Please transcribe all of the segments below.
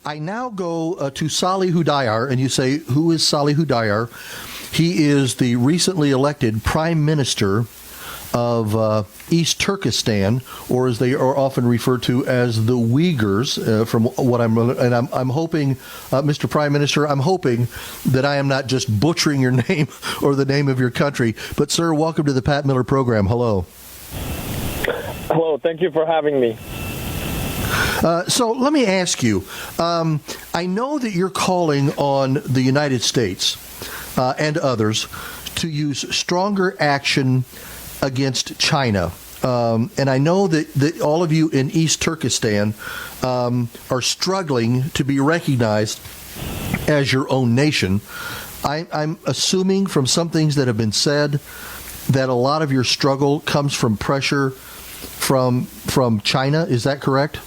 I now go to Salih Hudayar, and you say, who is Salih Hudayar? He is the recently elected Prime Minister of East Turkistan, or as they are often referred to as the Uyghurs. From what I'm hoping, Mr. Prime Minister, I'm hoping that I am not just butchering your name or the name of your country. But, sir, welcome to the Pat Miller program. Hello. Hello. Thank you for having me. So let me ask you, I know that you're calling on the United States and others to use stronger action against China. And I know that all of you in East Turkistan are struggling to be recognized as your own nation. I'm assuming from some things that have been said that a lot of your struggle comes from pressure from China. Is that correct?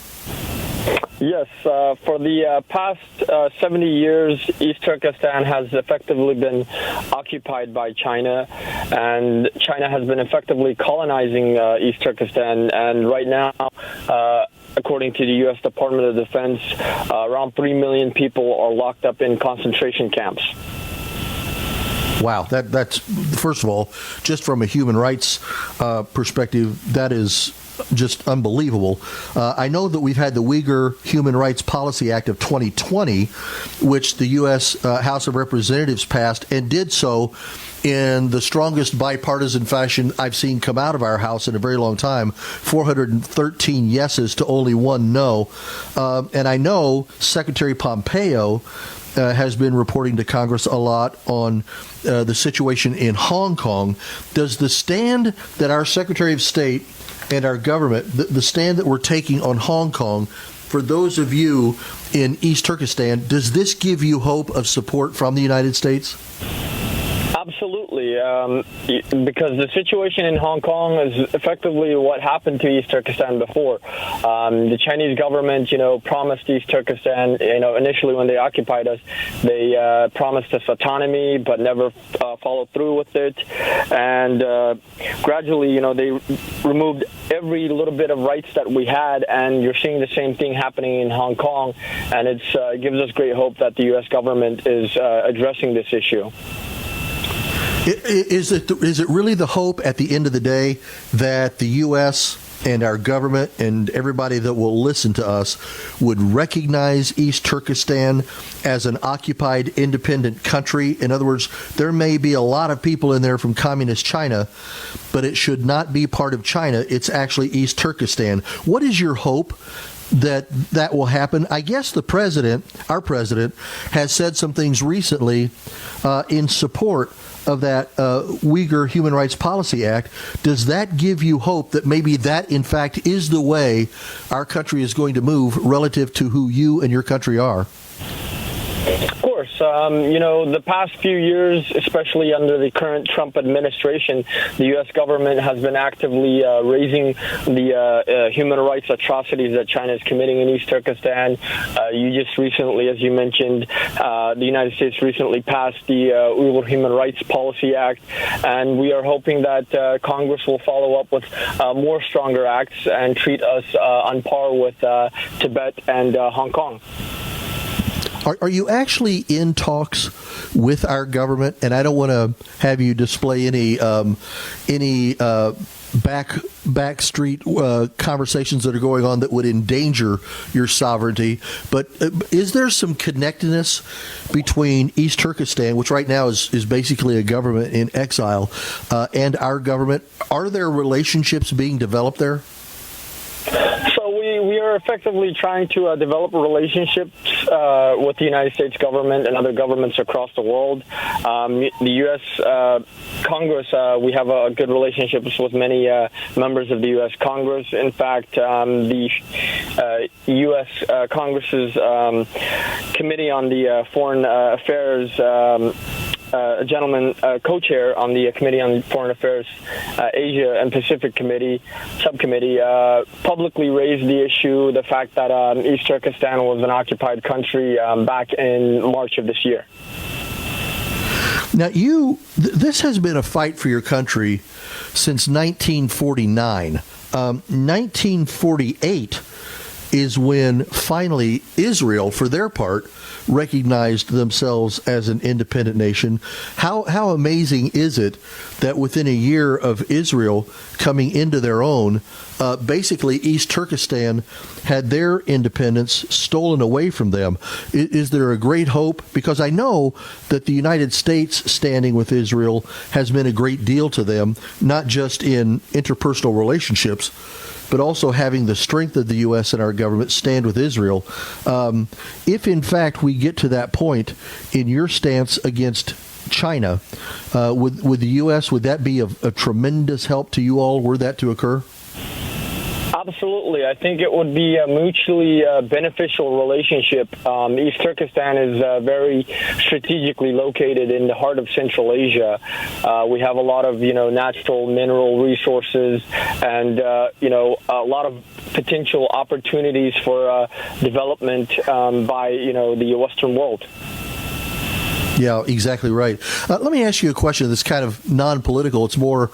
Yes. For the past 70 years, East Turkestan has effectively been occupied by China, and China has been effectively colonizing East Turkestan. And right now, according to the U.S. Department of Defense, around 3 million people are locked up in concentration camps. Wow, that's first of all, just from a human rights perspective, that is just unbelievable. I know that we've had the Uyghur Human Rights Policy Act of 2020, which the U.S. House of Representatives passed, and did so in the strongest bipartisan fashion I've seen come out of our House in a very long time. 413 yeses to only one no. And I know Secretary Pompeo has been reporting to Congress a lot on the situation in Hong Kong. Does the stand that our Secretary of State and our government, the stand that we're taking on Hong Kong, for those of you in East Turkestan, does this give you hope of support from the United States? Absolutely, because the situation in Hong Kong is effectively what happened to East Turkestan before. The Chinese government, promised East Turkestan, initially when they occupied us, they promised us autonomy, but never followed through with it. And gradually, they removed every little bit of rights that we had, and you're seeing the same thing happening in Hong Kong. And it gives us great hope that the U.S. government is addressing this issue. Is it really the hope at the end of the day that the U.S. and our government and everybody that will listen to us would recognize East Turkestan as an occupied independent country? In other words, there may be a lot of people in there from communist China, but it should not be part of China. It's actually East Turkestan. What is your hope that will happen? I guess our president, has said some things recently in support of that Uyghur Human Rights Policy Act. Does that give you hope that maybe that, in fact, is the way our country is going to move relative to who you and your country are? Of course. The past few years, especially under the current Trump administration, the U.S. government has been actively raising the human rights atrocities that China is committing in East Turkestan. You just recently, as you mentioned, the United States recently passed the Uyghur Human Rights Policy Act, and we are hoping that Congress will follow up with more stronger acts and treat us on par with Tibet and Hong Kong. Are you actually in talks with our government? And I don't want to have you display any back street conversations that are going on that would endanger your sovereignty. But is there some connectedness between East Turkestan, which right now is basically a government in exile, and our government? Are there relationships being developed there? So we are effectively trying to develop relationships with the United States government and other governments across the world. The U.S. Congress, we have a good relationships with many members of the U.S. Congress. In fact, the U.S. Congress's Committee on the Foreign Affairs a gentleman co-chair on the Committee on Foreign Affairs, Asia and Pacific subcommittee, publicly raised the issue, the fact that East Turkestan was an occupied country back in March of this year. Now, this has been a fight for your country since 1949. 1948, is when finally Israel, for their part, recognized themselves as an independent nation. How amazing is it that within a year of Israel coming into their own, basically East Turkistan had their independence stolen away from them? Is there a great hope? Because I know that the United States standing with Israel has meant a great deal to them, not just in interpersonal relationships, but also having the strength of the U.S. and our government stand with Israel. If, in fact, we get to that point in your stance against China, with the U.S., would that be a tremendous help to you all were that to occur? Absolutely. I think it would be a mutually beneficial relationship. East Turkestan is very strategically located in the heart of Central Asia. We have a lot of, natural mineral resources and, a lot of potential opportunities for development by, the Western world. Yeah, exactly right. Let me ask you a question that's kind of non-political. It's more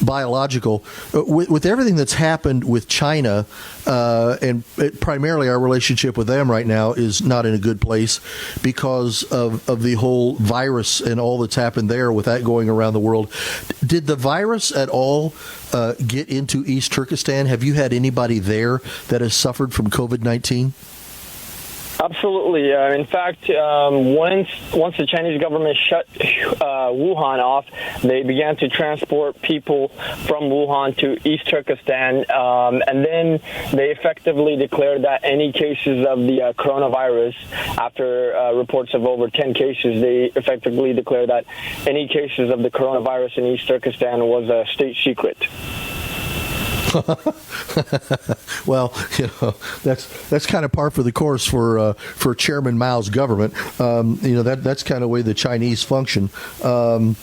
biological. With everything that's happened with China, and primarily our relationship with them right now is not in a good place because of the whole virus and all that's happened there with that going around the world. Did the virus at all get into East Turkestan? Have you had anybody there that has suffered from COVID-19? Absolutely. In fact, once the Chinese government shut Wuhan off, they began to transport people from Wuhan to East Turkestan, and then they effectively declared that any cases of the coronavirus, after reports of over 10 cases, they effectively declared that any cases of the coronavirus in East Turkestan was a state secret. Well, that's kind of par for the course for Chairman Mao's government. That's kind of the way the Chinese function. Well,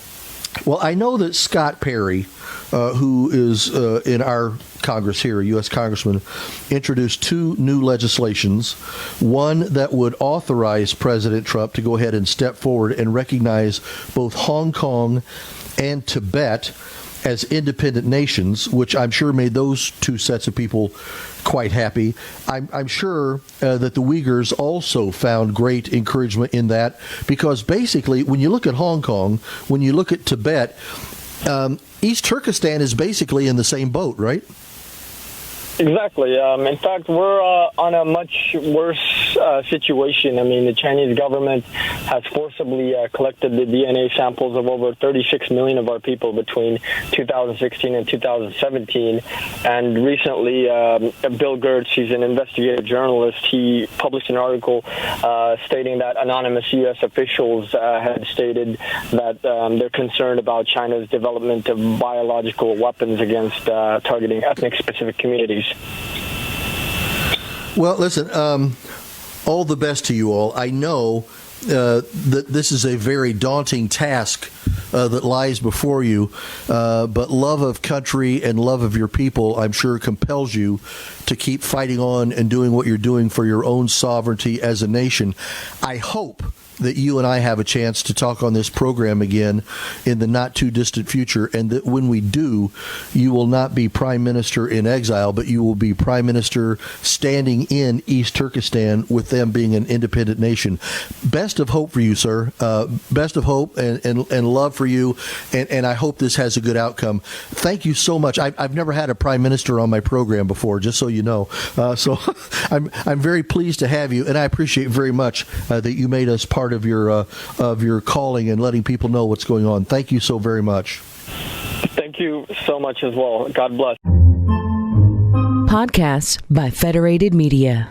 I know that Scott Perry, who is in our Congress here, a U.S. Congressman, introduced two new legislations, one that would authorize President Trump to go ahead and step forward and recognize both Hong Kong and Tibet as independent nations, which I'm sure made those two sets of people quite happy. I'm sure that the Uyghurs also found great encouragement in that, because basically, when you look at Hong Kong, when you look at Tibet, East Turkestan is basically in the same boat, right? Exactly. In fact, we're on a much worse situation. I mean, the Chinese government has forcibly collected the DNA samples of over 36 million of our people between 2016 and 2017. And recently, Bill Gertz, he's an investigative journalist, he published an article stating that anonymous U.S. officials had stated that they're concerned about China's development of biological weapons against targeting ethnic-specific communities. Well, listen, all the best to you all. I know that this is a very daunting task that lies before you, but love of country and love of your people, I'm sure, compels you to keep fighting on and doing what you're doing for your own sovereignty as a nation. I hope that you and I have a chance to talk on this program again in the not too distant future, and that when we do, you will not be Prime Minister in exile, but you will be Prime Minister standing in East Turkestan with them being an independent nation. Best of hope for you, sir. Best of hope and love for you, and I hope this has a good outcome. Thank you so much. I've never had a Prime Minister on my program before, just so you know. So I'm very pleased to have you, and I appreciate very much that you made us part of your calling and letting people know what's going on. Thank you so very much. Thank you so much as well. God bless. Podcasts by Federated Media.